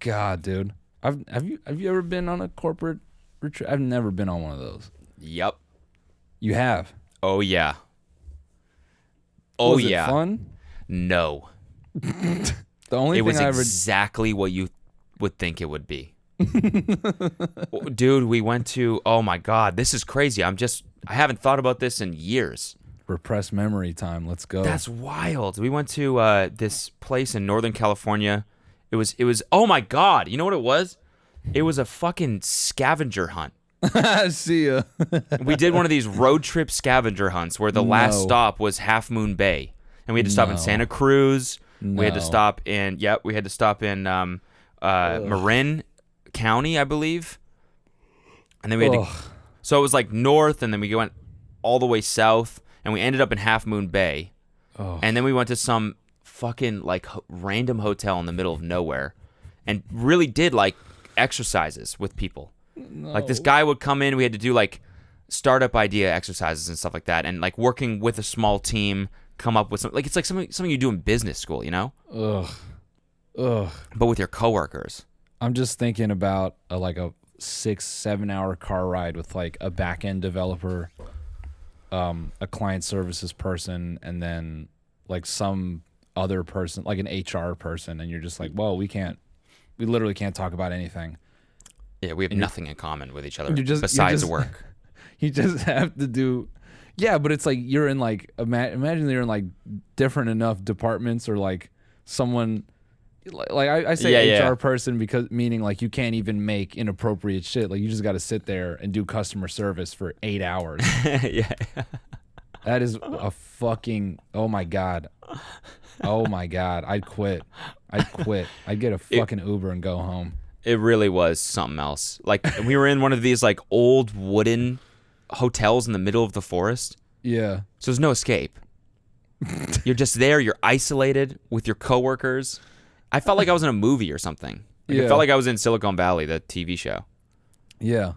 God, dude. Have you ever been on a corporate retreat? I've never been on one of those. Yep. You have? Oh yeah. Oh Was yeah. it fun? No. The only It thing was I ever exactly what you would think it would be. Dude, we went to, oh my God, this is crazy. I haven't thought about this in years. repressed memory time. Let's go. That's wild. We went to this place in Northern California. It was, oh my God. You know what it was? It was a fucking scavenger hunt. See ya. We did one of these road trip scavenger hunts where the last stop was Half Moon Bay. And we had to stop in Santa Cruz. We had to stop in, Marin County, I believe. And then we had to, so it was like north, and then we went all the way south, and we ended up in Half Moon Bay. And then we went to some fucking like random hotel in the middle of nowhere and really did like exercises with people. Like this guy would come in, we had to do like startup idea exercises and stuff like that, and like working with a small team, come up with something. Like it's like something you do in business school, you know? But with your coworkers. I'm just thinking about a 6-7 hour car ride with like a back end developer, a client services person, and then like some other person, like an HR person, and you're just like, whoa, we literally can't talk about anything. Yeah, we have nothing in common with each other besides work. You just have to do, yeah, but it's like you're in like, imagine you're in like different enough departments, or like someone, like I say HR person because meaning like you can't even make inappropriate shit. Like you just got to sit there and do customer service for 8 hours. Yeah. That is a fucking, oh my God. I'd quit. I'd get a fucking Uber and go home. It really was something else. Like we were in one of these like old wooden hotels in the middle of the forest. Yeah. So there's no escape. You're just there. You're isolated with your coworkers. I felt like I was in a movie or something. It felt like I was in Silicon Valley, the TV show. Yeah.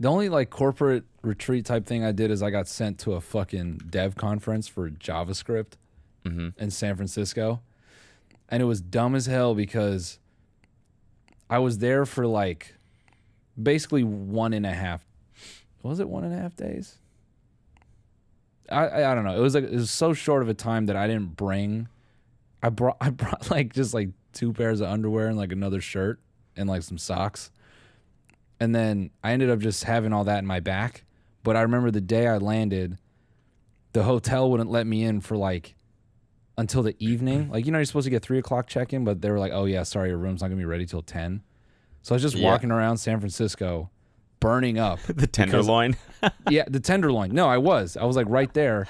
The only like corporate retreat type thing I did is I got sent to a fucking dev conference for JavaScript in San Francisco. And it was dumb as hell because I was there for like basically 1.5. Was it 1.5 days? I don't know. It was so short of a time that I didn't bring. I brought like just like 2 pairs of underwear and like another shirt and like some socks. And then I ended up just having all that in my back. But I remember the day I landed, the hotel wouldn't let me in for like until the evening. Like, you're supposed to get 3 o'clock check-in, but they were like, oh yeah, sorry, your room's not gonna be ready till 10. So I was just walking around San Francisco, burning up. The Tenderloin? Yeah, the Tenderloin. No, I was like right there.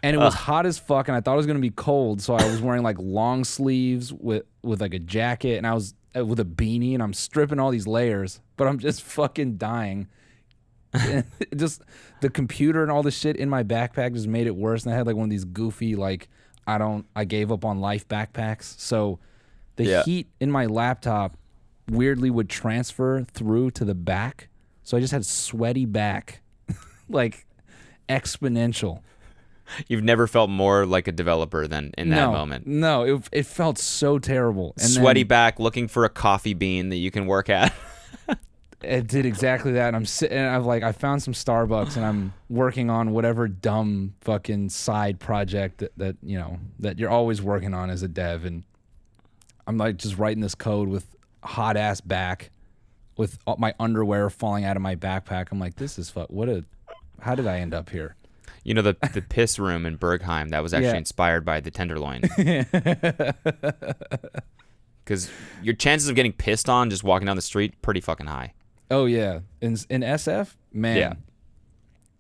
And it was hot as fuck, and I thought it was gonna be cold, so I was wearing like long sleeves with like a jacket, and I was with a beanie, and I'm stripping all these layers, but I'm just fucking dying. Just the computer and all the shit in my backpack just made it worse, and I had like one of these goofy like I gave up on life backpacks, so the heat in my laptop weirdly would transfer through to the back, so I just had sweaty back, like exponential. You've never felt more like a developer than in that moment. No, it felt so terrible. And sweaty back, looking for a coffee bean that you can work at. It did exactly that. And I'm sitting, and I found some Starbucks, and I'm working on whatever dumb fucking side project that you're always working on as a dev, and I'm like just writing this code with hot ass back, with my underwear falling out of my backpack. I'm like, this is how did I end up here? You know, the piss room in Bergheim, that was actually inspired by the Tenderloin. Because your chances of getting pissed on just walking down the street, pretty fucking high. Oh, yeah. In SF, man,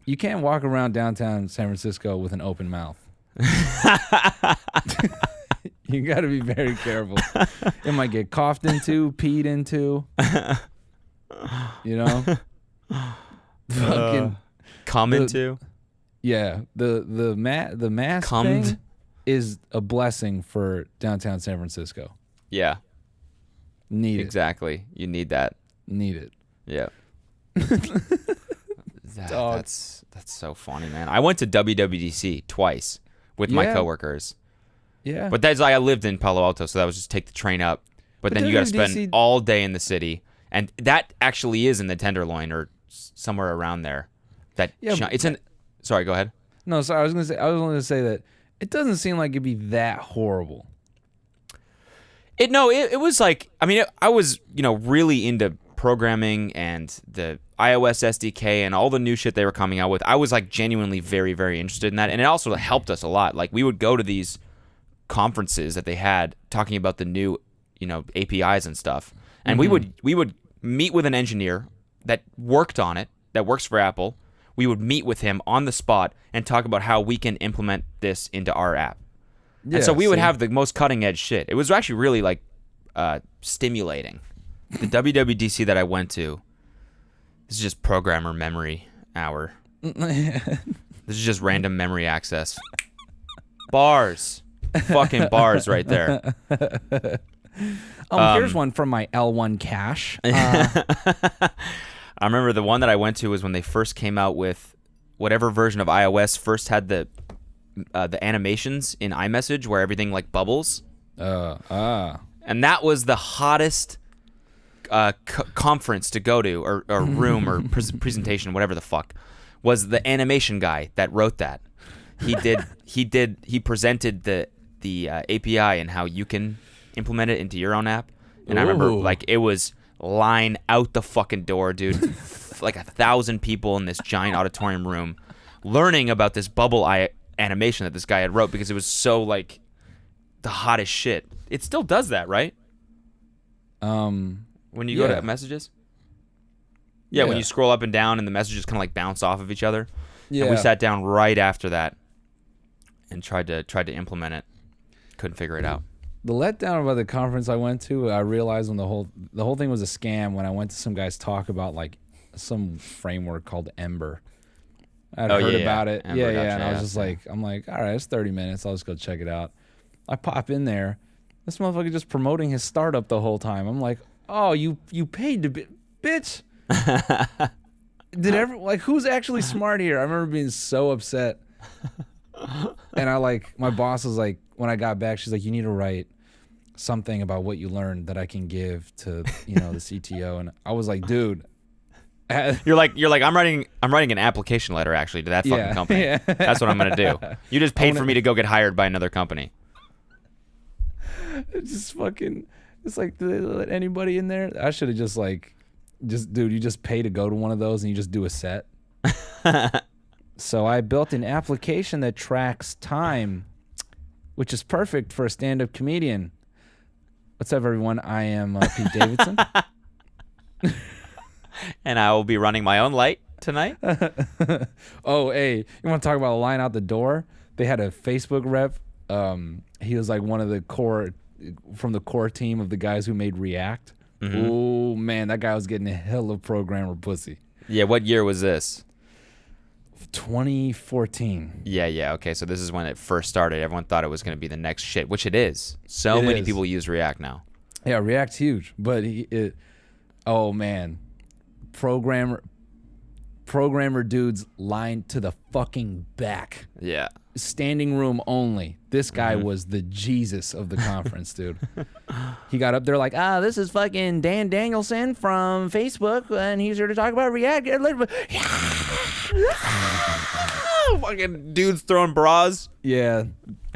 you can't walk around downtown San Francisco with an open mouth. You got to be very careful. It might get coughed into, peed into. Fucking come into. Yeah, the mask thing is a blessing for downtown San Francisco. Yeah. Need it. Exactly. You need that. Need it. Yeah. That's so funny, man. I went to WWDC twice with my coworkers. Yeah. But that's like I lived in Palo Alto, so that was just take the train up. But then you got to spend all day in the city, and that actually is in the Tenderloin or somewhere around there. It's in. Sorry, go ahead. No, sorry. I was only gonna say that it doesn't seem like it'd be that horrible. It was like, I mean, I was really into programming and the iOS SDK and all the new shit they were coming out with. I was like genuinely very, very interested in that, and it also helped us a lot. Like we would go to these conferences that they had talking about the new APIs and stuff, and we would meet with an engineer that worked on it, that works for Apple. We would meet with him on the spot and talk about how we can implement this into our app. Yeah, and so we would have the most cutting edge shit. It was actually really like stimulating. The WWDC that I went to, this is just programmer memory hour. This is just random memory access. Bars. Fucking bars right there. Here's one from my L1 cache. I remember the one that I went to was when they first came out with whatever version of iOS first had the animations in iMessage where everything like bubbles. And that was the hottest conference to go to, or room, or presentation, whatever the fuck, was the animation guy that wrote that. He presented the API and how you can implement it into your own app. And I remember like it was line out the fucking door, dude. Like 1,000 people in this giant auditorium room learning about this bubble animation that this guy had wrote because it was so like the hottest shit. It still does that, right? When you go to messages? Yeah, when you scroll up and down and the messages kind of like bounce off of each other. Yeah. And we sat down right after that and tried to implement it. Couldn't figure it out. The letdown about the conference I went to, I realized when the whole thing was a scam when I went to some guy's talk about like some framework called Ember. I'd heard about it. Ember, and I was just like, I'm like, all right, it's 30 minutes. I'll just go check it out. I pop in there. This motherfucker just promoting his startup the whole time. I'm like, oh, you paid to bitch. Who's actually smart here? I remember being so upset. And my boss was like, when I got back, she's like, you need to write something about what you learned that I can give to, the CTO. And I was like, dude. You're like, I'm writing an application letter actually to that fucking company. Yeah. That's what I'm going to do. You just paid for me to go get hired by another company. It's just fucking, it's like, do they let anybody in there? I should have dude, you just pay to go to one of those and you just do a set. So I built an application that tracks time, which is perfect for a stand-up comedian. What's up, everyone? I am Pete Davidson. And I will be running my own light tonight. Oh, hey, you want to talk about a line out the door? They had a Facebook rep. He was like one of the core team of the guys who made React. Mm-hmm. Oh, man, that guy was getting a hell of programmer pussy. Yeah, what year was this? 2014. Yeah. Okay, so this is when it first started. Everyone thought it was going to be the next shit, which it is. So many people use React now. Yeah, React's huge, but oh man, programmer dudes lined to the fucking back. Yeah. Standing room only. This guy was the Jesus of the conference, dude. He got up there like, this is fucking Dan Danielson from Facebook, and he's here to talk about React. Fucking dudes throwing bras. Yeah.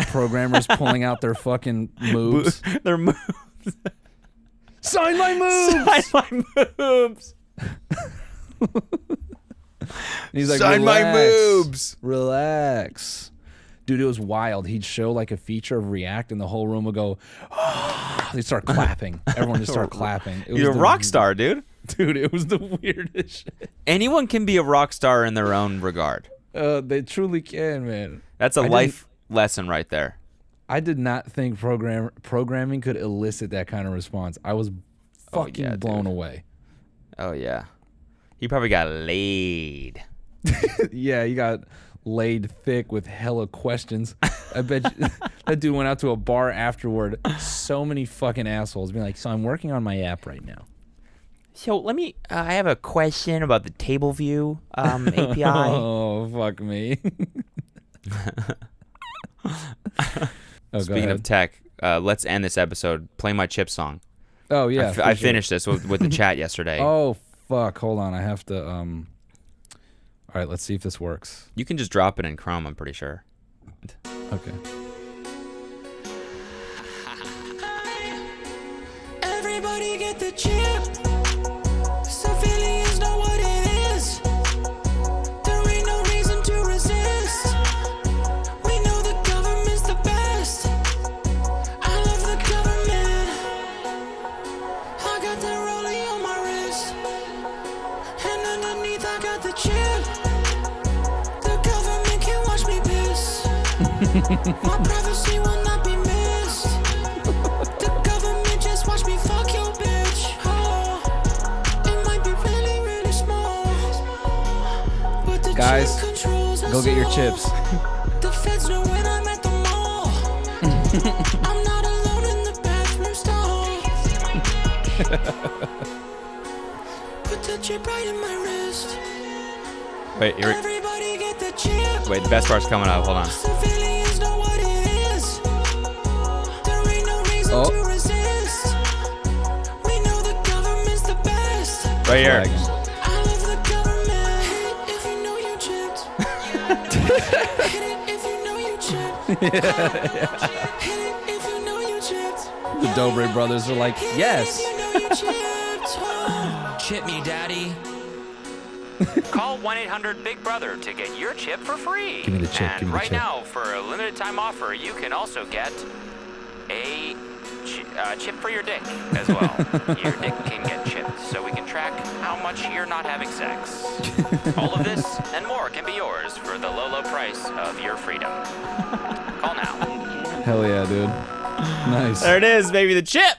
Programmers pulling out their fucking moves. Their moves. Sign my moves! Sign my moves! He's like, sign my moves! Relax. Dude, it was wild. He'd show like a feature of React and the whole room would go, they'd start clapping. Everyone just start clapping. You're a rock star, dude. Dude, it was the weirdest shit. Anyone can be a rock star in their own regard. They truly can, man. That's a life lesson right there. I did not think programming could elicit that kind of response. I was fucking blown away. Oh, yeah. He probably got laid. Yeah, he got laid thick with hella questions. I bet you, that dude went out to a bar afterward. So many fucking assholes being like, so I'm working on my app right now. So let me, I have a question about the table view API. Oh, fuck me. Speaking of tech, let's end this episode. Play my chip song. Oh yeah, I finished this with the chat yesterday. Oh fuck! Hold on, I have to. All right, let's see if this works. You can just drop it in Chrome. I'm pretty sure. Okay. Everybody get the chip. Civilians know what it is. There ain't no reason to resist. We know the government's the best. I love the government. I got the rollie on my wrist, and underneath I got the chip. The government can watch me piss. My privacy will not be missed. The government just watch me fuck your bitch. Oh, it might be really, really small, but the Guys, chip controls us go get your all. chips. The feds know when I'm at the mall. I'm not alone in the bathroom stall. Put the chip right in my wrist. Wait, Everybody get the chip. wait. The best part's coming up. Hold on. Civilians know what it is. There ain't no reason Oh. to resist. We know the government's the best. Right here. Flagging. I love the government. Hit it if you know you chipped. Hit it if you know you chipped. Hit it if you know you chipped. The Dobre brothers are like, Hit yes. it if you know you chipped. Oh. Chip me, daddy. Call 1-800-BIG-BROTHER to get your chip for free. Give me the chip, And give me the right chip. now, for a limited time offer, you can also get a chip for your dick as well. Your dick can get chipped, so we can track how much you're not having sex. All of this and more can be yours for the low, low price of your freedom. Call now. Hell yeah, dude. Nice. There it is, baby. The chip.